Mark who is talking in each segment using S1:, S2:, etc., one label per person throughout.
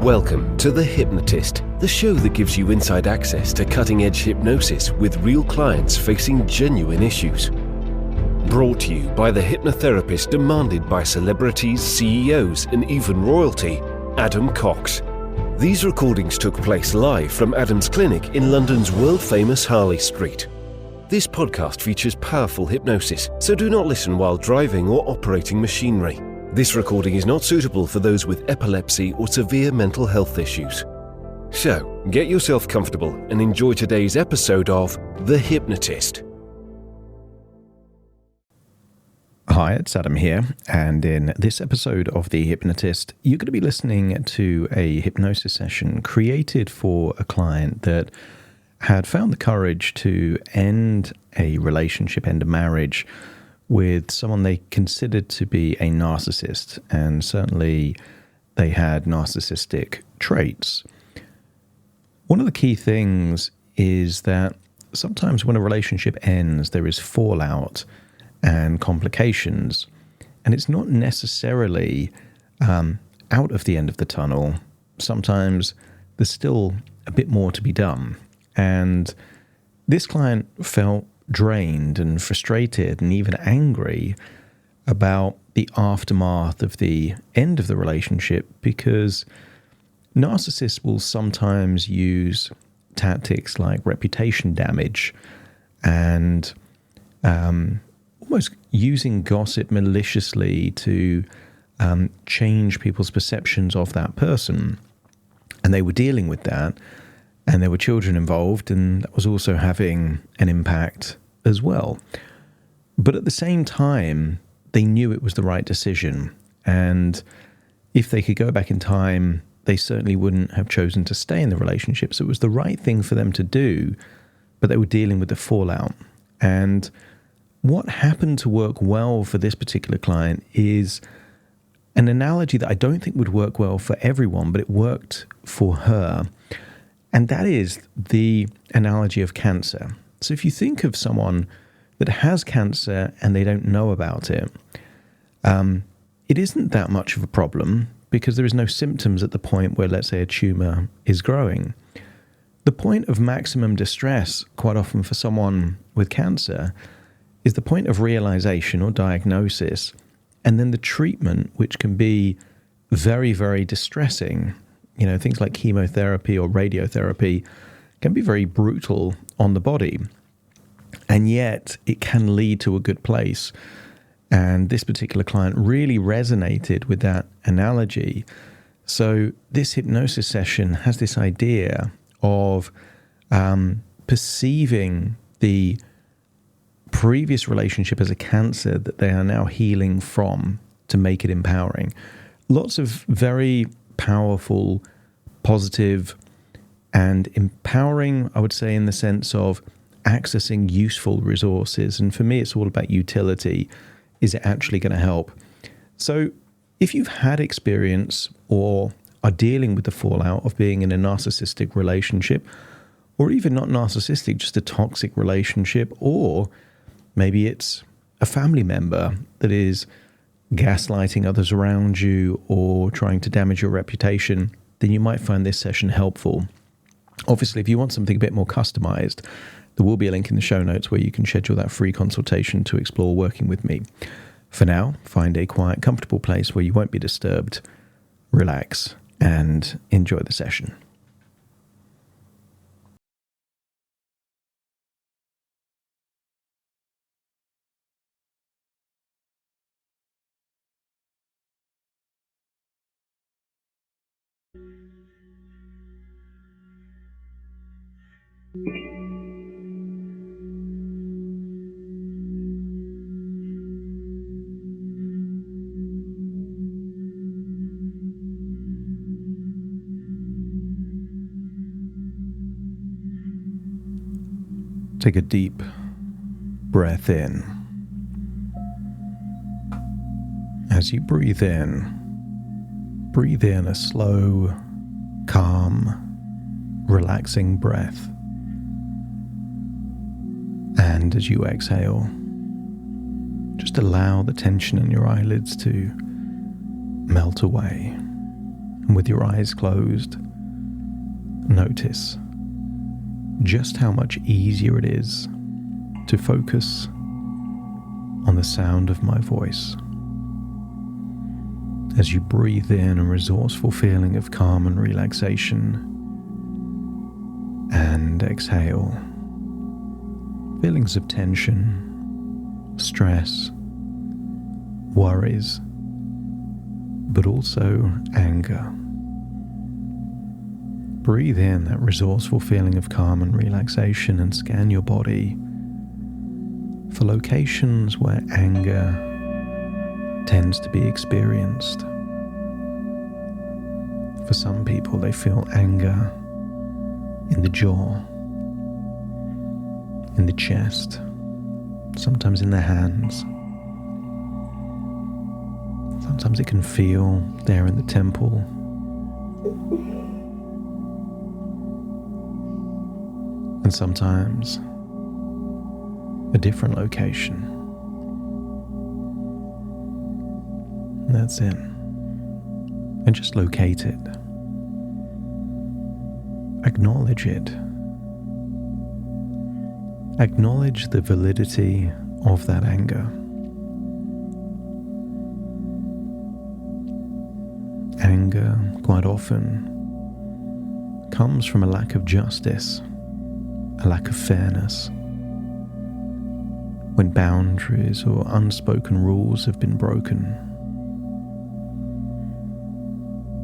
S1: Welcome to The Hypnotist, the show that gives you inside access to cutting-edge hypnosis with real clients facing genuine issues. Brought to you by the hypnotherapist demanded by celebrities, CEOs, and even royalty, Adam Cox. These recordings took place live from Adam's clinic in London's world-famous Harley Street. This podcast features powerful hypnosis, so do not listen while driving or operating machinery. This recording is not suitable for those with epilepsy or severe mental health issues. So, get yourself comfortable and enjoy today's episode of The Hypnotist.
S2: Hi, it's Adam here, and in this episode of The Hypnotist, you're going to be listening to a hypnosis session created for a client that had found the courage to end a relationship, end a marriage, with someone they considered to be a narcissist, and certainly they had narcissistic traits. One of the key things is that sometimes when a relationship ends, there is fallout and complications, and it's not necessarily out of the end of the tunnel. Sometimes there's still a bit more to be done, and this client felt drained and frustrated and even angry about the aftermath of the end of the relationship, because narcissists will sometimes use tactics like reputation damage and almost using gossip maliciously to change people's perceptions of that person. And they were dealing with that. And there were children involved, and that was also having an impact as well. But at the same time, they knew it was the right decision. And if they could go back in time, they certainly wouldn't have chosen to stay in the relationship. So it was the right thing for them to do, but they were dealing with the fallout. And what happened to work well for this particular client is an analogy that I don't think would work well for everyone, but it worked for her. And that is the analogy of cancer. So if you think of someone that has cancer and they don't know about it, it isn't that much of a problem because there is no symptoms at the point where, let's say, a tumor is growing. The point of maximum distress, quite often for someone with cancer, is the point of realization or diagnosis, and then the treatment, which can be very, very distressing. You know, things like chemotherapy or radiotherapy can be very brutal on the body, and yet it can lead to a good place. And this particular client really resonated with that analogy. So this hypnosis session has this idea of perceiving the previous relationship as a cancer that they are now healing from to make it empowering. Lots of very powerful, positive, and empowering, I would say, in the sense of accessing useful resources. And for me, it's all about utility. Is it actually going to help? So if you've had experience or are dealing with the fallout of being in a narcissistic relationship, or even not narcissistic, just a toxic relationship, or maybe it's a family member that is gaslighting others around you or trying to damage your reputation, then you might find this session helpful. Obviously, if you want something a bit more customized, there will be a link in the show notes where you can schedule that free consultation to explore working with me. For now, find a quiet, comfortable place where you won't be disturbed, relax, and enjoy the session. Take a deep breath in. As you breathe in a slow, calm, relaxing breath. And as you exhale, just allow the tension in your eyelids to melt away And with your eyes closed, notice just how much easier it is to focus on the sound of my voice. As you breathe in a resourceful feeling of calm and relaxation, and exhale feelings of tension, stress, worries, but also anger. Breathe in that resourceful feeling of calm and relaxation and scan your body for locations where anger tends to be experienced. For some people, they feel anger in the jaw, in the chest, sometimes in their hands. Sometimes it can feel there in the temple. And sometimes a different location. And that's it. And just locate it. Acknowledge it. Acknowledge the validity of that anger. Anger, quite often, comes from a lack of justice, a lack of fairness. When boundaries or unspoken rules have been broken.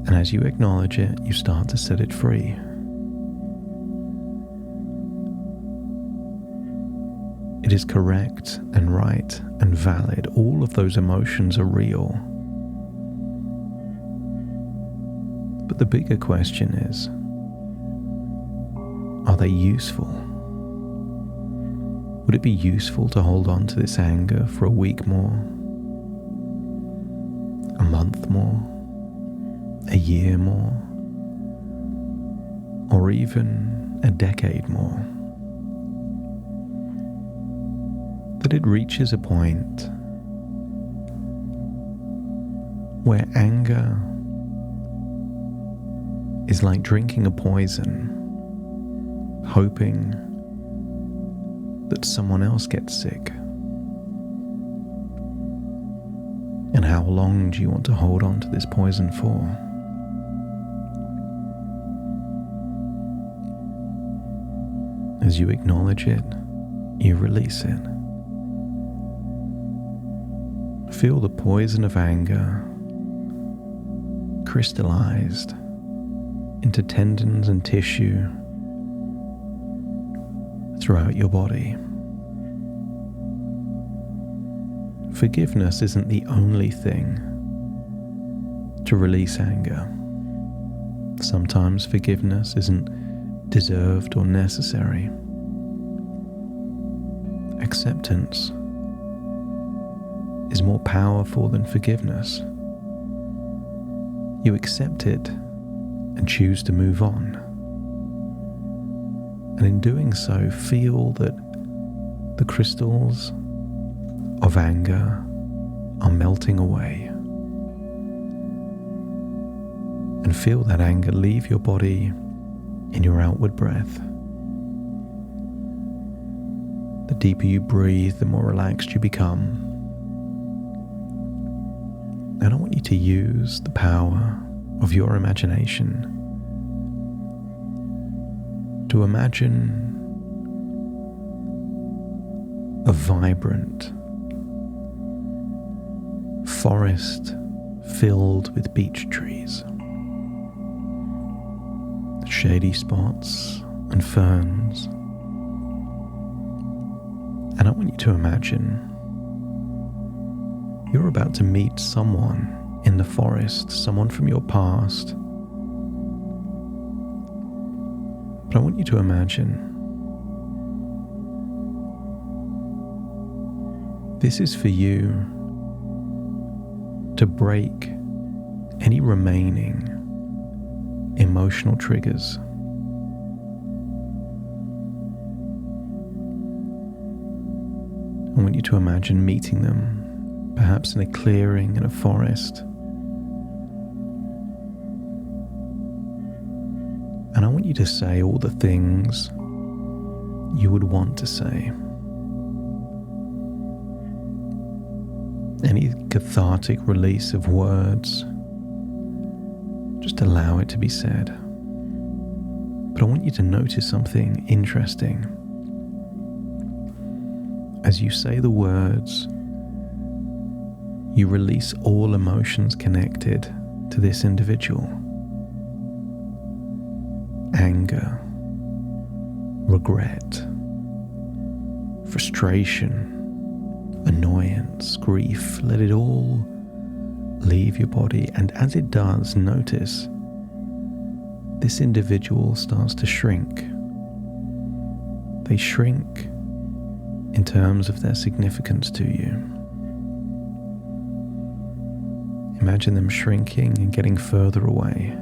S2: And as you acknowledge it, you start to set it free. It is correct and right and valid. All of those emotions are real. But the bigger question is, are they useful? Would it be useful to hold on to this anger for a week more, a month more, a year more, or even a decade more? That it reaches a point where anger is like drinking a poison, hoping that someone else gets sick. And how long do you want to hold on to this poison for? As you acknowledge it, you release it. Feel the poison of anger crystallized into tendons and tissue throughout your body. Forgiveness isn't the only thing to release anger. Sometimes forgiveness isn't deserved or necessary. Acceptance is more powerful than forgiveness. You accept it and choose to move on. And in doing so, feel that the crystals of anger are melting away. And feel that anger leave your body in your outward breath. The deeper you breathe, the more relaxed you become. And I want you to use the power of your imagination to imagine a vibrant forest filled with beech trees, shady spots and ferns. And I want you to imagine you're about to meet someone in the forest, someone from your past. But I want you to imagine this is for you to break any remaining emotional triggers. I want you to imagine meeting them, perhaps in a clearing in a forest, And I want you to say all the things you would want to say. Any cathartic release of words, just allow it to be said. But I want you to notice something interesting. As you say the words, you release all emotions connected to this individual. Anger, regret, frustration, annoyance, grief. Let it all leave your body. And as it does, notice this individual starts to shrink. They shrink in terms of their significance to you. Imagine them shrinking and getting further away.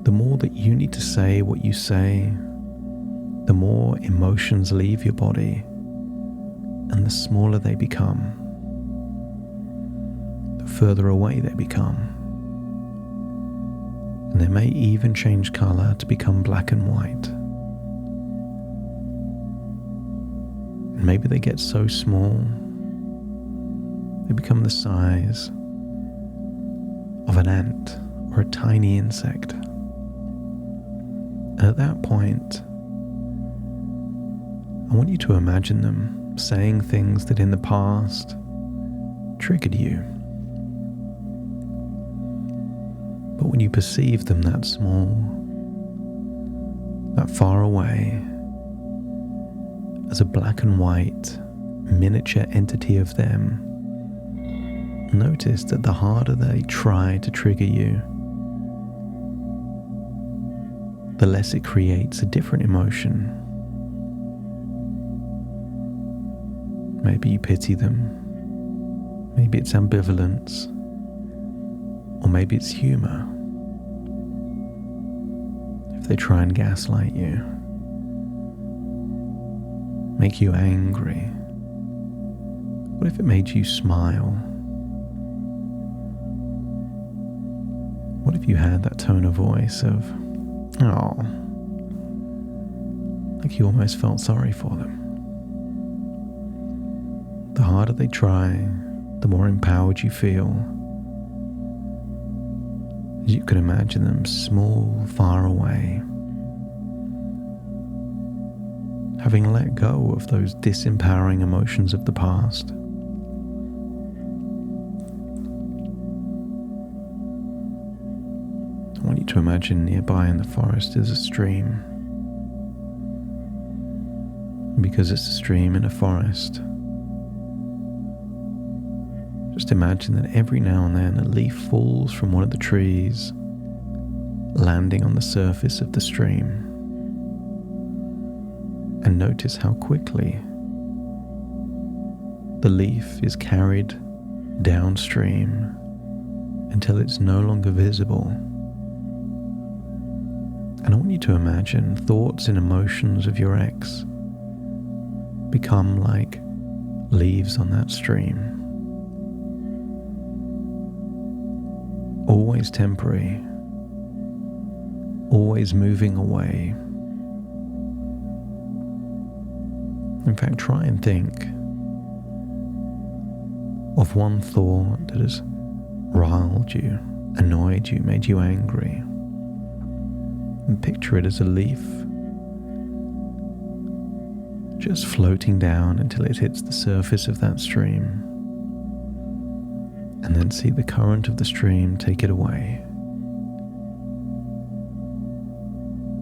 S2: The more that you need to say what you say, the more emotions leave your body, and the smaller they become, the further away they become. And they may even change color to become black and white. And maybe they get so small, they become the size of an ant or a tiny insect. And at that point, I want you to imagine them saying things that in the past triggered you. But when you perceive them that small, that far away, as a black and white miniature entity of them, notice that the harder they try to trigger you, the less it creates a different emotion. Maybe you pity them, maybe it's ambivalence, or maybe it's humor. If they try and gaslight you, make you angry, what if it made you smile? What if you had that tone of voice of, oh, like you almost felt sorry for them? The harder they try, the more empowered you feel. As you can imagine them small, far away, having let go of those disempowering emotions of the past. I want you to imagine nearby in the forest is a stream. Because it's a stream in a forest, just imagine that every now and then a leaf falls from one of the trees, landing on the surface of the stream. And notice how quickly the leaf is carried downstream until it's no longer visible. And I want you to imagine thoughts and emotions of your ex become like leaves on that stream. Always temporary, always moving away. In fact, try and think of one thought that has riled you, annoyed you, made you angry. And picture it as a leaf just floating down until it hits the surface of that stream. And then see the current of the stream take it away.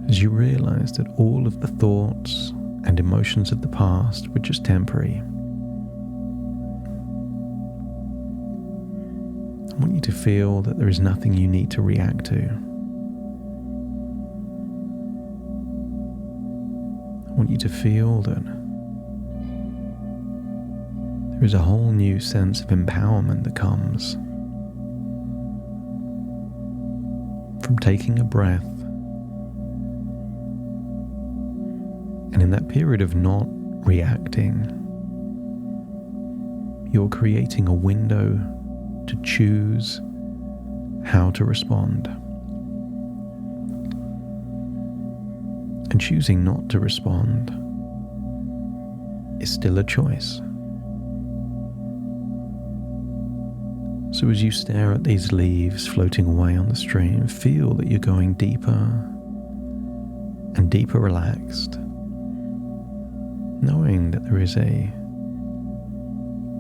S2: As you realize that all of the thoughts and emotions of the past were just temporary, I want you to feel that there is nothing you need to react to. I want you to feel that there is a whole new sense of empowerment that comes from taking a breath. And in that period of not reacting, you're creating a window to choose how to respond. And choosing not to respond is still a choice. So as you stare at these leaves floating away on the stream, feel that you're going deeper and deeper relaxed, knowing that there is a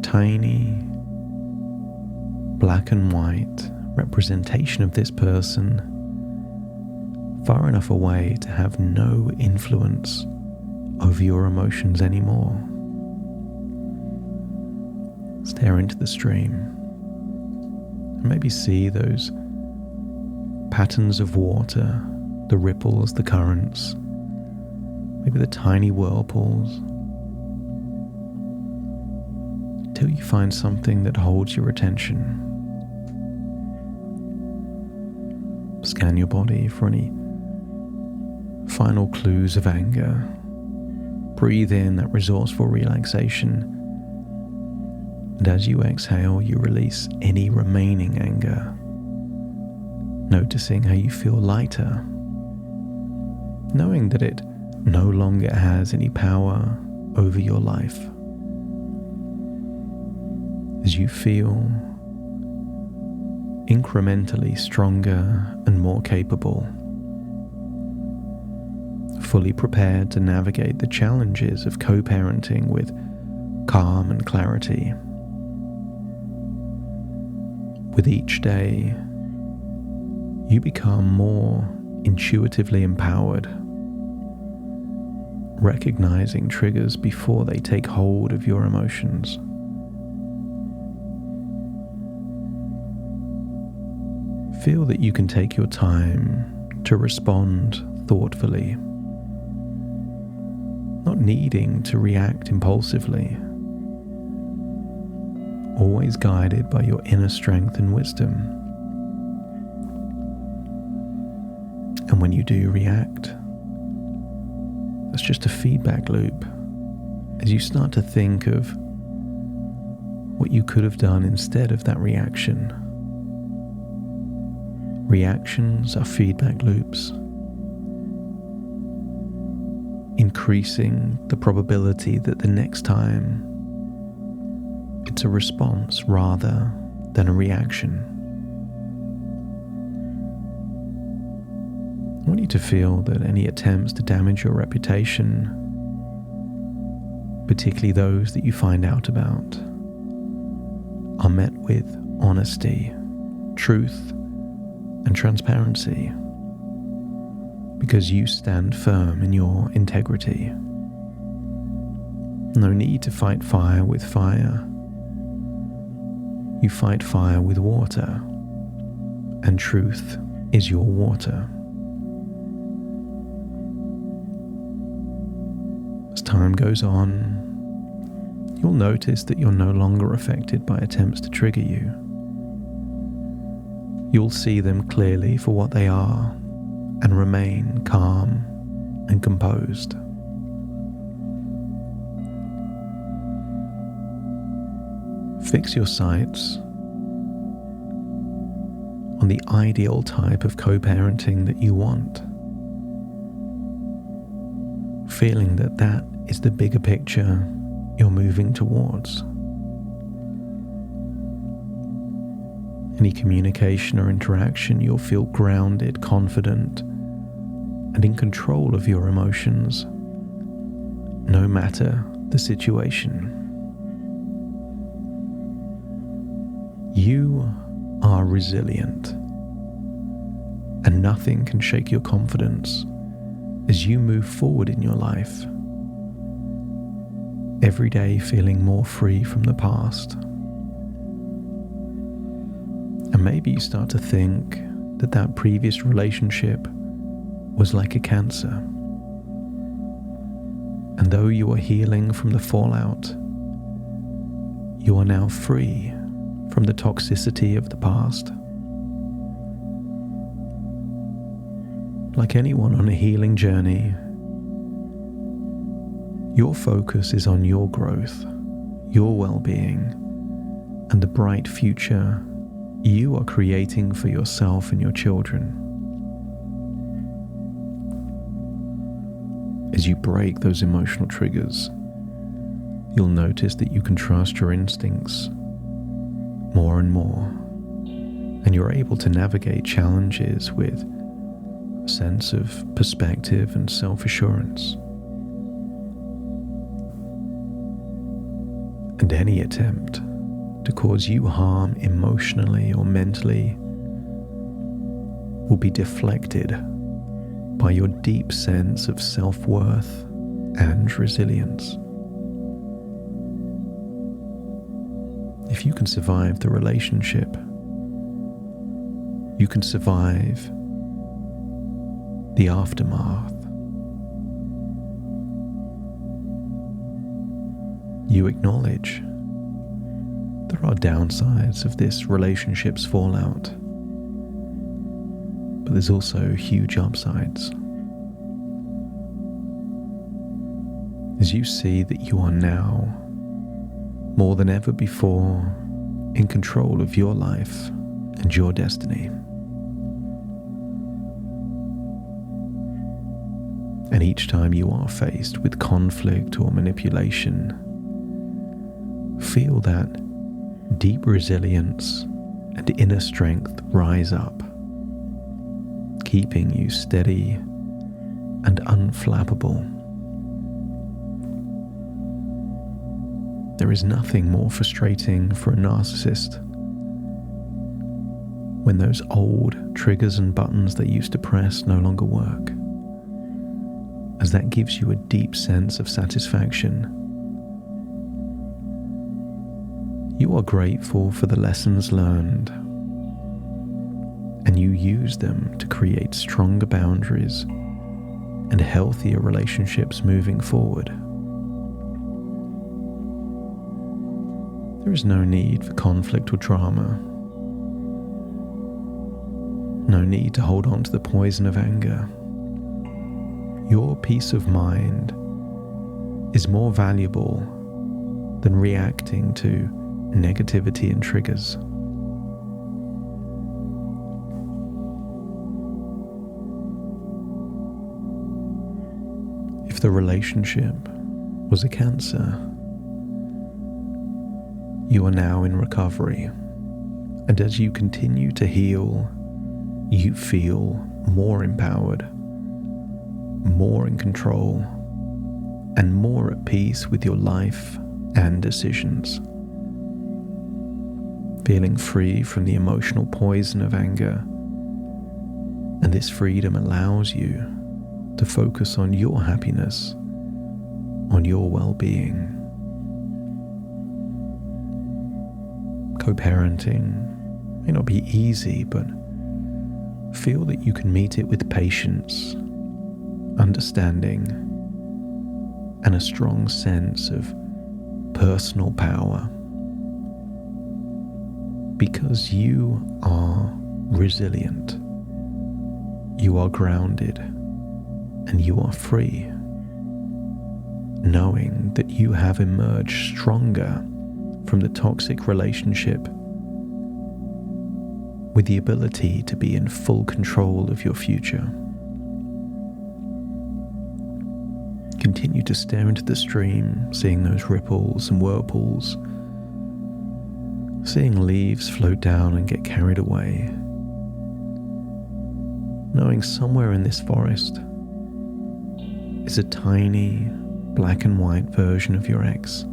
S2: tiny black and white representation of this person far enough away to have no influence over your emotions anymore. Stare into the stream and maybe see those patterns of water, the ripples, the currents, maybe the tiny whirlpools, till you find something that holds your attention. Scan your body for any final clues of anger. Breathe in that resourceful relaxation, and as you exhale, you release any remaining anger, noticing how you feel lighter, knowing that it no longer has any power over your life. As you feel incrementally stronger and more capable, fully prepared to navigate the challenges of co-parenting with calm and clarity. With each day, you become more intuitively empowered, recognizing triggers before they take hold of your emotions. Feel that you can take your time to respond thoughtfully, not needing to react impulsively, always guided by your inner strength and wisdom. And when you do react, that's just a feedback loop as you start to think of what you could have done instead of that reaction. Reactions are feedback loops, increasing the probability that the next time it's a response rather than a reaction. I want you to feel that any attempts to damage your reputation, particularly those that you find out about, are met with honesty, truth, and transparency, because you stand firm in your integrity. No need to fight fire with fire. You fight fire with water, and truth is your water. As time goes on, you'll notice that you're no longer affected by attempts to trigger you. You'll see them clearly for what they are and remain calm and composed. Fix your sights on the ideal type of co-parenting that you want, feeling that that is the bigger picture you're moving towards. Any communication or interaction, you'll feel grounded, confident, and in control of your emotions, no matter the situation. You are resilient, and nothing can shake your confidence as you move forward in your life, every day feeling more free from the past. And maybe you start to think that that previous relationship was like a cancer. And though you are healing from the fallout, you are now free from the toxicity of the past. Like anyone on a healing journey, your focus is on your growth, your well-being, and the bright future you are creating for yourself and your children. as you break those emotional triggers, you'll notice that you can trust your instincts more and more, and you're able to navigate challenges with a sense of perspective and self-assurance. And any attempt to cause you harm emotionally or mentally will be deflected by your deep sense of self-worth and resilience. If you can survive the relationship, you can survive the aftermath. You acknowledge there are downsides of this relationship's fallout, but there's also huge upsides. As you see that you are now, more than ever before, in control of your life and your destiny. And each time you are faced with conflict or manipulation, feel that deep resilience and inner strength rise up, keeping you steady and unflappable. There is nothing more frustrating for a narcissist when those old triggers and buttons they used to press no longer work, as that gives you a deep sense of satisfaction. You are grateful for the lessons learned, and you use them to create stronger boundaries and healthier relationships moving forward. There is no need for conflict or drama. No need to hold on to the poison of anger. Your peace of mind is more valuable than reacting to negativity and triggers. If the relationship was a cancer, you are now in recovery, and as you continue to heal, you feel more empowered, more in control, and more at peace with your life and decisions. Feeling free from the emotional poison of anger, and this freedom allows you to focus on your happiness, on your well-being. Co-parenting may not be easy, but feel that you can meet it with patience, understanding, and a strong sense of personal power. Because you are resilient, you are grounded, and you are free, knowing that you have emerged stronger from the toxic relationship with the ability to be in full control of your future. Continue to stare into the stream, seeing those ripples and whirlpools, seeing leaves float down and get carried away, knowing somewhere in this forest is a tiny black and white version of your ex.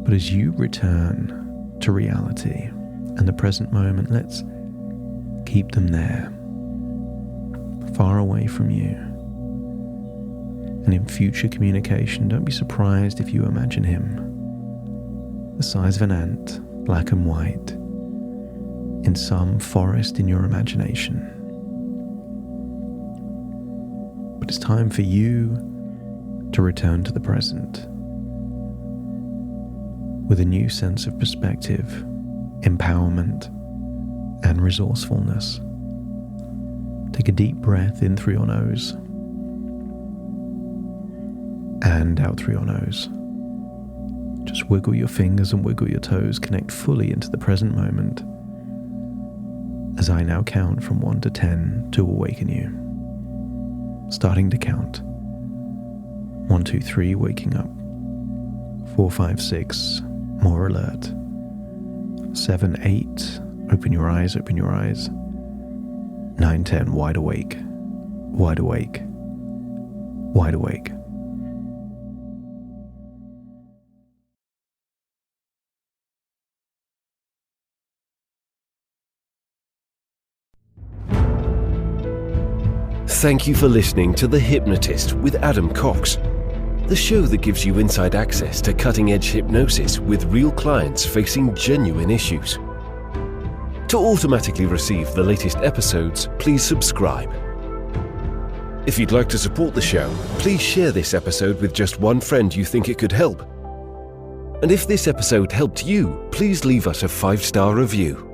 S2: But as you return to reality and the present moment, let's keep them there, far away from you. And in future communication, don't be surprised if you imagine him the size of an ant, black and white, in some forest in your imagination. But it's time for you to return to the present with a new sense of perspective, empowerment, and resourcefulness. Take a deep breath in through your nose and out through your nose. Just wiggle your fingers and wiggle your toes, connect fully into the present moment as I now count from 1 to 10 to awaken you. Starting to count. 1, 2, 3, waking up. 4, 5, 6, more alert. 7, 8, open your eyes, open your eyes. 9, 10, wide awake, wide awake, wide awake.
S1: Thank you for listening to The Hypnotist with Adam Cox, the show that gives you inside access to cutting-edge hypnosis with real clients facing genuine issues. To automatically receive the latest episodes, please subscribe. If you'd like to support the show, please share this episode with just one friend you think it could help. And if this episode helped you, please leave us a 5-star review.